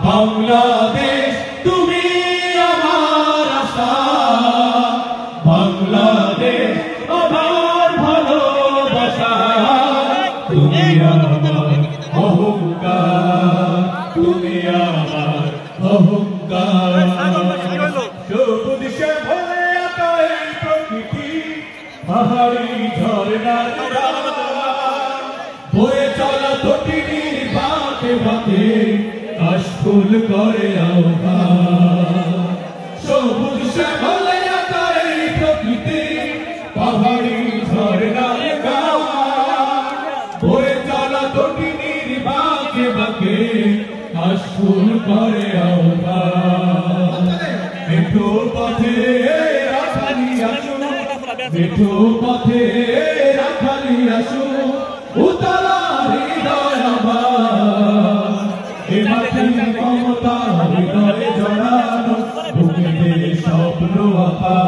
বাংলাদেশ তুমি আমার আশা, বাংলাদেশ আমার ভালোবাসা, তুমি আমার অহংকার, তুমি আমার অহংকার। সবুজ শ্যামলে আঁকা এই প্রকৃতি, পাহাড়ি ঝরনার বয়ে চলা তটিনীর বাঁকে বাঁকে কাশফুল করে আহ্বান। সবুজ শ্যামলে আঁকা এই প্রকৃতি, পাহাড়ি ঝরনার বয়ে চলা তটিনীর বাঁকে বাঁকে কাশফুল করে আহ্বান। মেঠো পথে রাখালি আসু, মেঠো পথে রাখালি আসু, উতলা হৃদয় আমার, এ মাটির মমতা হৃদয়ে জড়ানো, বুকেতে স্বপ্ন আঁকা।